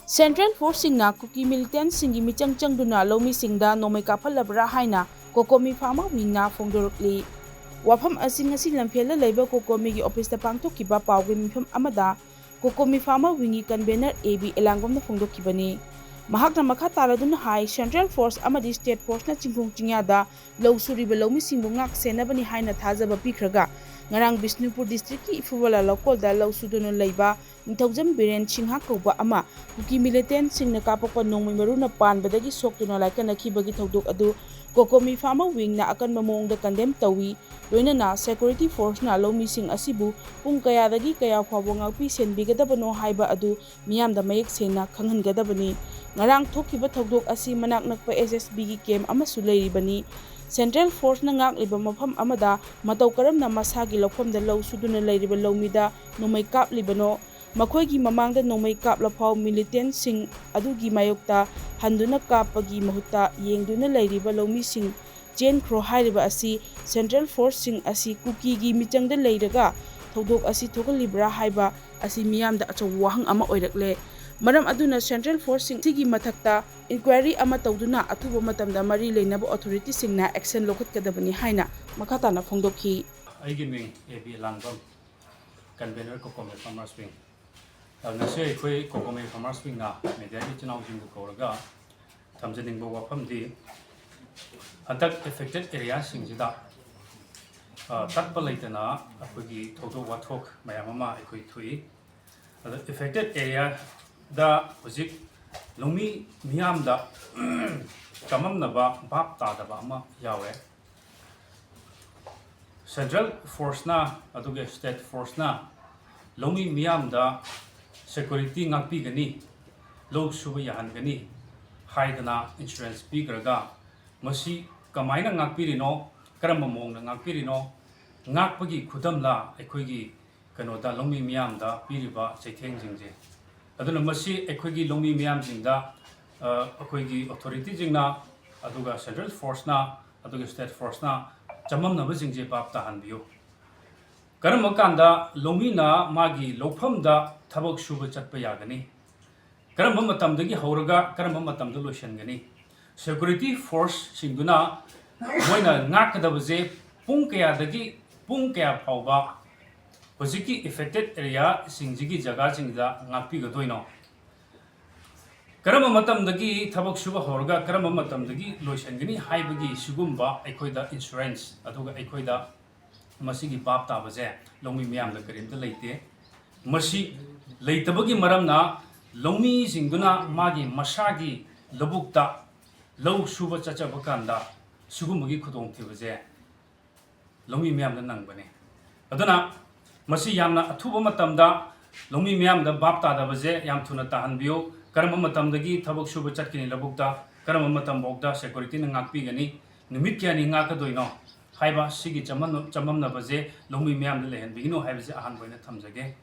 Central Force Singna Kuki Militants Singi Michang Changduna Loumee Singda Nongmei Kaphalaraba haina Cocomi Farmer Wingna Fongdorokli Wafam asing ngasi lamphela leiba Cocomi gi office ta pangthokkiba pawgi mifam amada Cocomi Farmer Wingi convener AB Elangomna Fongdokkibani Mahakna makha taraduna hai Central Force amadi State Force na chingkhung chingyada low suriba Loumee singbu ngak senabani haina thajaba pikhraga ngarang Bisnupur district ki Ifubala local da low sudunu leiba Nithawjam Biren Singha kauba ama Kuki Militants Singna kapakpa Nongmei maruna panbadagi soktuna laikanakhibagi thodok adu Cocomi Farmer Wing na akanba mawngda condemn tawi loinana security force na Loumee sing asibu pung kayadagi kaya phawba ngakpi senbigadabano haiba adu miyamda mayek sena khanghangadabani ngarang thokkiba thodok asi manak nakpa SSB gi camp amasu leiribani Central Force na ngakliba mafam amada matau karamna masagi lawfamda low suduna leiriba Loumee da Nongmei kaplibano Makhoigi mamangda Nongmei kaplaphaw militant sing adugi mayokta handuna kapagi mahutta yengduna leiriba Loumee sing chen khro hairiba asi Central Force sing asi Kuki gi michangda leiraga thodok asi thokalibra haiba asi miyamda achaw wahang ama oirakle maram aduna Central Force sing sigi mathakta inquiry ama tawduna athuba matamda mari leinaba authority singna action lokhatkadabani haina makhatana phongdokhi aigi ming AB Langbam convener Cocomi Farmers Wing nasi akhoi Cocomi Farmers Wing na media channel jingbu kauraga thamjaning bo wafamdi hadak affected area singjida tatpa leitana akhoi thodo wathok mayamama akhoi thui affected area da hojik Loumee miyam da kamamnaba bap tadaba ama yawe Central Force na aduge State Force na Loumee miyam da security ngakpi gani log suba yahan gani haidana insurance pigraga masi kamaina ngakpi rino karamba mongna ngakpi rino ngakpagi khudamla aikhoigi kanoda Loumee miyam da piriba chaitheng jingje aduna masi aikhoigi Loumee miyam jingda aikhoigi authority jingna aduga Central Force na aduga State Force na chamamnaba jingje bap tahanbiyo karamba kanda Loumee na magi lofamda thabak suba chatpa yagani karamba matamdagi hauraga karamba matamda loishangani security force singduna moina ngakadabaje pung kaya phawba hojiki affected area singjigi jaga jingda ngakpi gadoino karamba matamdagi thabak suba hauraga karamba matamdagi loishangani haibagi sugumba aikhoida insurance aduga aikhoida masigi bap tabaje Loumee miyamda karimta leite masi leitabagi maramna Loumee singduna magi masagi labukta low suba chachaba kanda sugumagi khudong thibaje Loumee miyamda nangbane aduna masi yamna athuba matamda Loumee miyamda bap tadabaje yam thuna tahanbiyo karamba matamdagi thabak suba chatkini labukta karamba matam bokda security na ngakpi gani numit kyani ngakadoino haiba sigi chamamna baje Loumee miyamda lehenbigino haibaje ahan boina thamjage